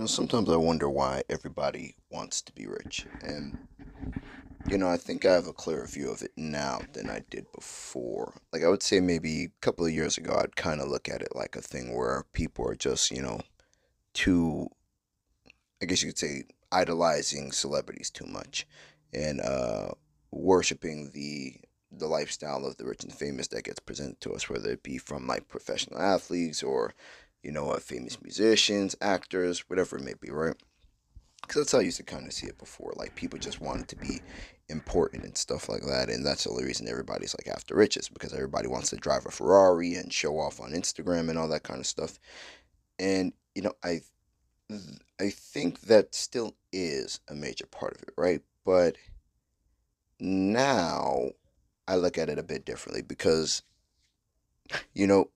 Sometimes I wonder why everybody wants to be rich. And I think I have a clearer view of it now than I did before. Like, I would say maybe a couple of years ago, I'd kind of look at it like a thing where people are just, too, I guess you could say, idolizing celebrities too much and worshiping the lifestyle of the rich and famous that gets presented to us, whether it be from like professional athletes or, famous musicians, actors, whatever it may be, right? Because that's how I used to kind of see it before. Like people just wanted to be important and stuff like that, and that's the only reason everybody's like after riches because everybody wants to drive a Ferrari and show off on Instagram and all that kind of stuff. And I think that still is a major part of it, right? But now I look at it a bit differently because you know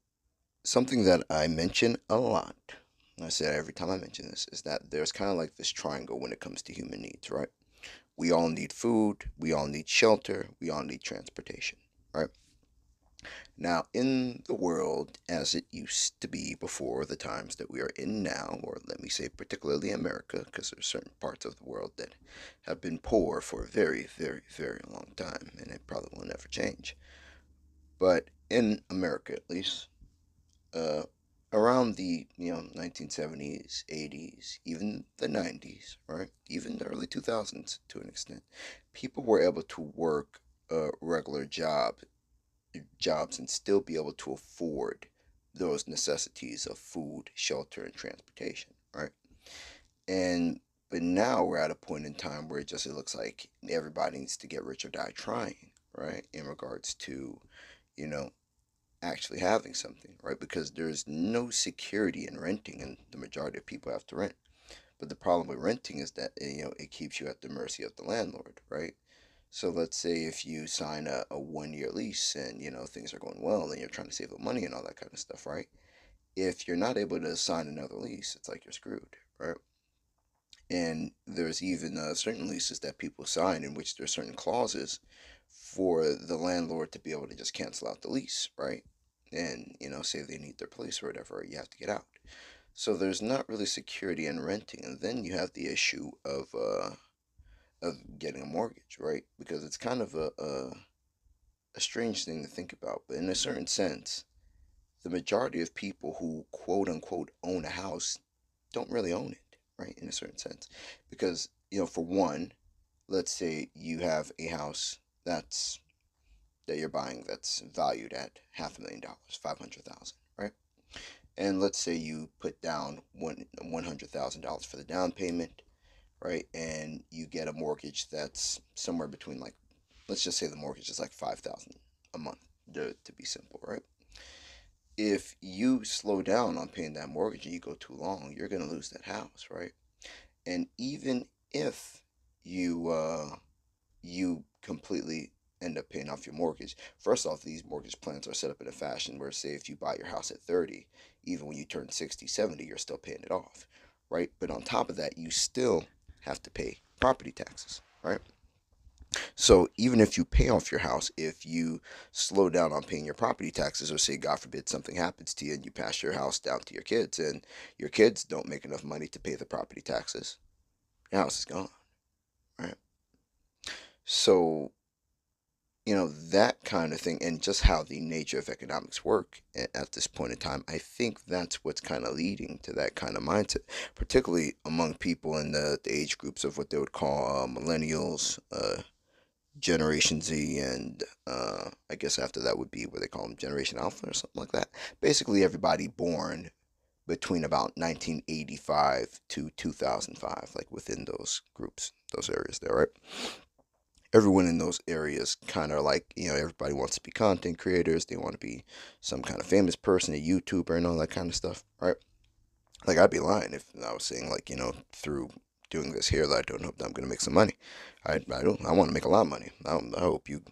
something that I mention a lot. I say it every time I mention this is that there's kind of like this triangle when it comes to human needs, right? We all need food, we all need shelter, we all need transportation, right? Now, in the world as it used to be before the times that we are in now, or let me say particularly America, because there's certain parts of the world that have been poor for a very, very, very long time, and it probably will never change. But in America, at least, uh, around the 1970s, 80s, even the 90s, right? Even the early 2000s to an extent, people were able to work regular jobs and still be able to afford those necessities of food, shelter, and transportation, right? And but now we're at a point in time where it looks like everybody needs to get rich or die trying, right? In regards to, you know, actually having something, right? Because there's no security in renting, and the majority of people have to rent. But the problem with renting is that it keeps you at the mercy of the landlord, right? So let's say if you sign a 1 year lease and things are going well and you're trying to save up money and all that kind of stuff, right? If you're not able to sign another lease, it's like you're screwed, right? And there's even certain leases that people sign in which there's certain clauses for the landlord to be able to just cancel out the lease, right? And say they need their place or whatever, you have to get out. So there's not really security in renting, and then you have the issue of getting a mortgage, right? Because it's kind of a strange thing to think about, but in a certain sense, the majority of people who quote unquote own a house don't really own it, right? In a certain sense, because for one, let's say you have a house that you're buying that's valued at $500,000, 500,000, right? And let's say you put down $100,000 for the down payment, right? And you get a mortgage that's somewhere between like, let's just say the mortgage is like 5,000 a month, to be simple, right? If you slow down on paying that mortgage and you go too long, you're gonna lose that house, right? And even if you completely end up paying off your mortgage, first off, these mortgage plans are set up in a fashion where, say, if you buy your house at 30, even when you turn 60, 70, you're still paying it off, right? But on top of that, you still have to pay property taxes, right? So even if you pay off your house, if you slow down on paying your property taxes, or say, God forbid, something happens to you and you pass your house down to your kids, and your kids don't make enough money to pay the property taxes, your house is gone, right? So, that kind of thing, and just how the nature of economics work at this point in time, I think that's what's kind of leading to that kind of mindset, particularly among people in the age groups of what they would call millennials, Generation Z, and I guess after that would be what they call them Generation Alpha or something like that. Basically, everybody born between about 1985 to 2005, like within those groups, those areas there, right? Everyone in those areas kind of like, everybody wants to be content creators. They want to be some kind of famous person, a YouTuber, and all that kind of stuff, right? Like, I'd be lying if I was saying, like, through doing this here that I don't hope that I'm going to make some money. I don't. I want to make a lot of money. I hope you.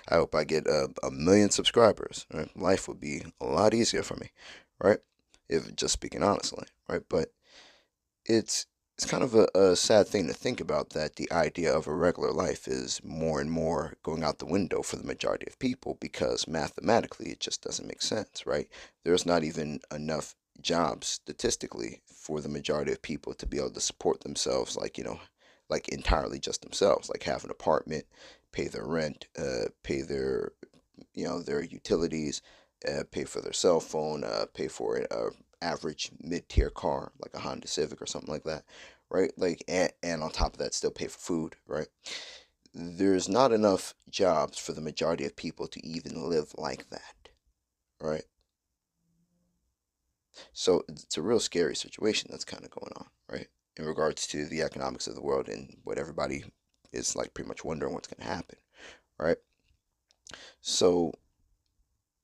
I hope I get a million subscribers. Right? Life would be a lot easier for me, right? If just speaking honestly, right? But it's it's kind of a sad thing to think about that the idea of a regular life is more and more going out the window for the majority of people because mathematically it just doesn't make sense, right? There's not even enough jobs statistically for the majority of people to be able to support themselves, like, like entirely just themselves, like have an apartment, pay their rent, pay their, their utilities, pay for their cell phone, pay for a average mid-tier car like a Honda Civic or something like that, right? Like, and on top of that, still pay for food, right? There's not enough jobs for the majority of people to even live like that, right? So it's a real scary situation that's kind of going on, right? In regards to the economics of the world and what everybody is like pretty much wondering what's going to happen, right? So,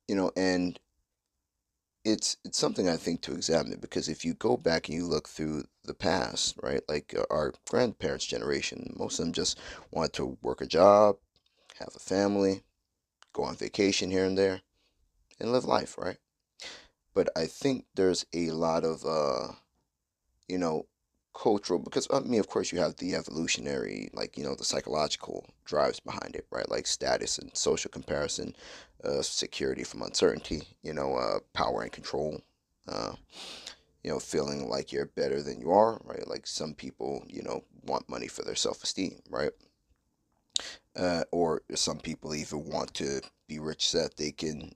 and it's something I think to examine, because if you go back and you look through the past, right? Like our grandparents' generation, most of them just wanted to work a job, have a family, go on vacation here and there, and live life, right? But I think there's a lot of you know, cultural, because I mean, of course, you have the evolutionary, like, the psychological drives behind it, right? Like status and social comparison, security from uncertainty, power and control, uh, feeling like you're better than you are, right? Like some people, want money for their self-esteem, right? Or some people even want to be rich so that they can,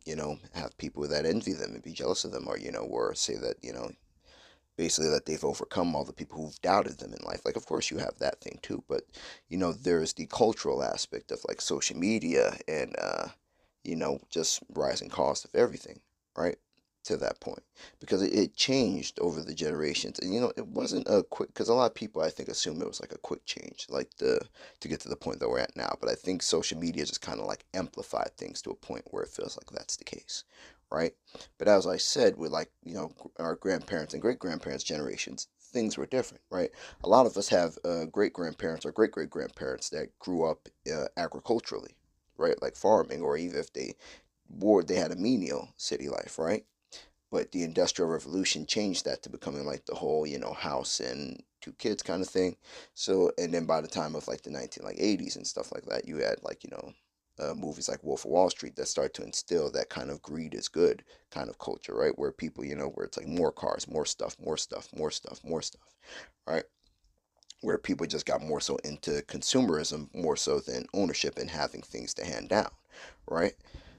have people that envy them and be jealous of them, or, or say that, basically that they've overcome all the people who've doubted them in life. Like, of course, you have that thing too, but there's the cultural aspect of like social media and just rising cost of everything, right? To that point, because it changed over the generations, and it wasn't a quick. Because a lot of people, I think, assume it was like a quick change, like to get to the point that we're at now. But I think social media just kind of like amplified things to a point where it feels like that's the case, right? But as I said, with like, our grandparents and great grandparents' generations, things were different, right? A lot of us have great grandparents or great great grandparents that grew up agriculturally, right? Like farming, or even if they had a menial city life, right? But the Industrial Revolution changed that to becoming like the whole, house and two kids kind of thing. So, and then by the time of like the 80s and stuff like that, you had like, movies like Wolf of Wall Street that start to instill that kind of greed is good kind of culture, right? Where people, where it's like more cars, more stuff, more stuff, more stuff, more stuff, right? Where people just got more so into consumerism more so than ownership and having things to hand down, right?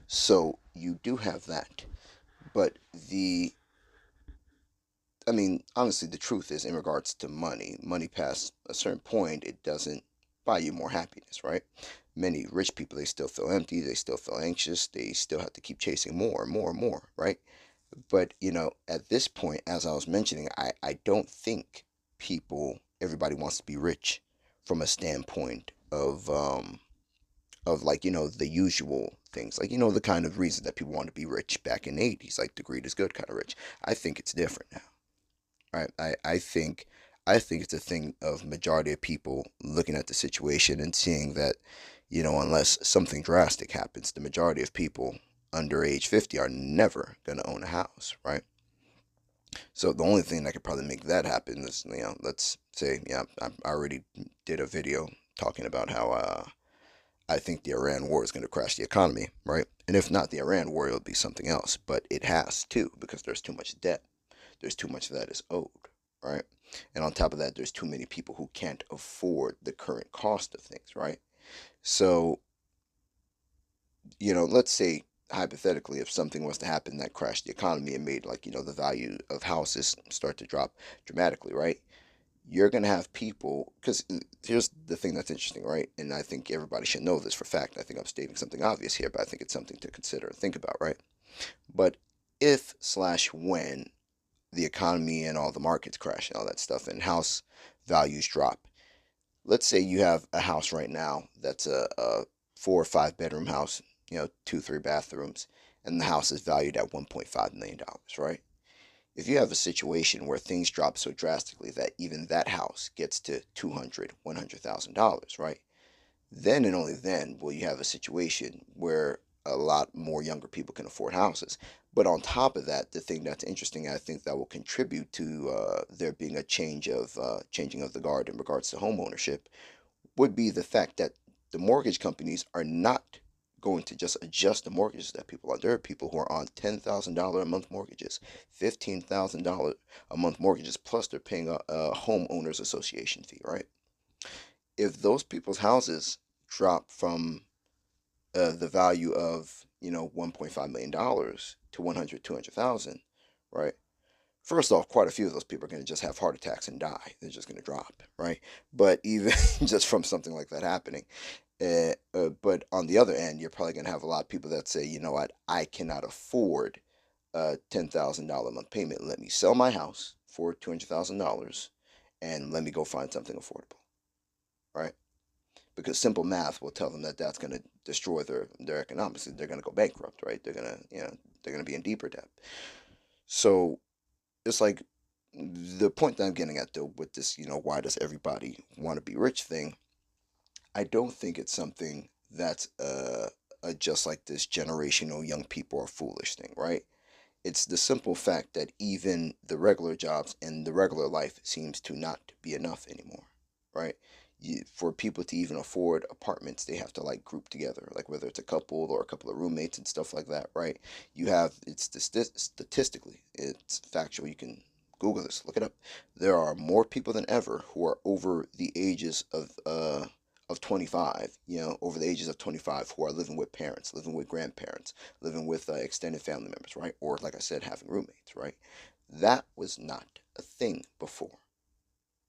So you do have that. But I mean, honestly, the truth is, in regards to money past a certain point, it doesn't buy you more happiness, right? Many rich people, they still feel empty, they still feel anxious, they still have to keep chasing more and more and more, right? But, at this point, as I was mentioning, I don't think everybody wants to be rich from a standpoint of like, the usual things, like, the kind of reason that people want to be rich back in the 80s, like the greed is good kind of rich. I think it's different now. Right. I think it's a thing of majority of people looking at the situation and seeing that, unless something drastic happens, the majority of people under age 50 are never going to own a house, right? So the only thing that could probably make that happen is, let's say, yeah, I already did a video talking about how I think the Iran war is going to crash the economy, right? And if not the Iran war, it'll be something else, but it has to, because there's too much debt. There's too much that is owed, right? And on top of that, there's too many people who can't afford the current cost of things, right? So, let's say hypothetically, if something was to happen that crashed the economy and made like, the value of houses start to drop dramatically, right? You're going to have people, because here's the thing that's interesting, right? And I think everybody should know this for fact. I think I'm stating something obvious here, but I think it's something to consider and think about, right? But if slash when the economy and all the markets crash and all that stuff and house values drop. Let's say you have a house right now that's a 4 or 5 bedroom house, two, three bathrooms, and the house is valued at $1.5 million, right? If you have a situation where things drop so drastically that even that house gets to 200, $100,000, right? Then and only then will you have a situation where a lot more younger people can afford houses. But on top of that, the thing that's interesting, I think that will contribute to there being a changing of the guard in regards to home ownership, would be the fact that the mortgage companies are not going to just adjust the mortgages that people are. There are people who are on $10,000 a month mortgages, $15,000 a month mortgages, plus they're paying a homeowners association fee, right? If those people's houses drop from the value of, $1.5 million to 100, 200,000, right? First off, quite a few of those people are going to just have heart attacks and die. They're just going to drop, right? But even just from something like that happening, but on the other end, you're probably going to have a lot of people that say, you know what, I cannot afford a $10,000 a month payment. Let me sell my house for $200,000 and let me go find something affordable, right? Because simple math will tell them that that's going to destroy their economics. They're going to go bankrupt, right? They're going to be in deeper debt. So it's like the point that I'm getting at though with this, why does everybody want to be rich thing? I don't think it's something that's just like this generational young people are foolish thing, right? It's the simple fact that even the regular jobs and the regular life seems to not be enough anymore, right? For people to even afford apartments, they have to like group together, like whether it's a couple or a couple of roommates and stuff like that, right? It's statistically, it's factual. You can Google this, look it up. There are more people than ever who are over the ages of 25, over the ages of 25 who are living with parents, living with grandparents, living with extended family members, right? Or, like I said, having roommates, right? That was not a thing before,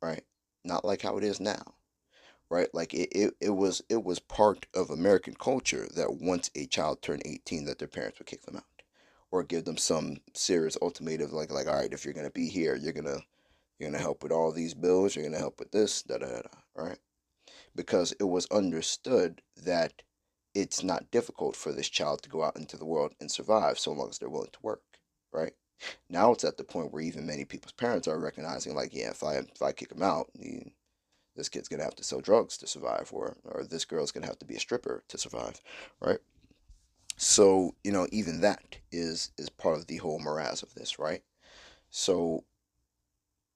right? Not like how it is now, right? Like it was part of American culture that once a child turned 18, that their parents would kick them out or give them some serious ultimatum, like all right, if you're gonna be here, you're gonna help with all these bills, you're gonna help with this, da da da, da, right? Because it was understood that it's not difficult for this child to go out into the world and survive so long as they're willing to work, right? Now it's at the point where even many people's parents are recognizing, like, yeah, if I kick him out, this kid's gonna have to sell drugs to survive, or this girl's gonna have to be a stripper to survive, right? So even that is part of the whole morass of this, right? So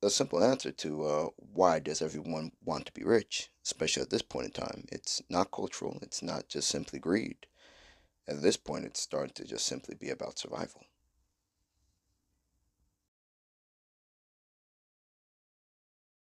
a simple answer to why does everyone want to be rich, especially at this point in time. It's not cultural. It's not just simply greed. At this point, it's starting to just simply be about survival.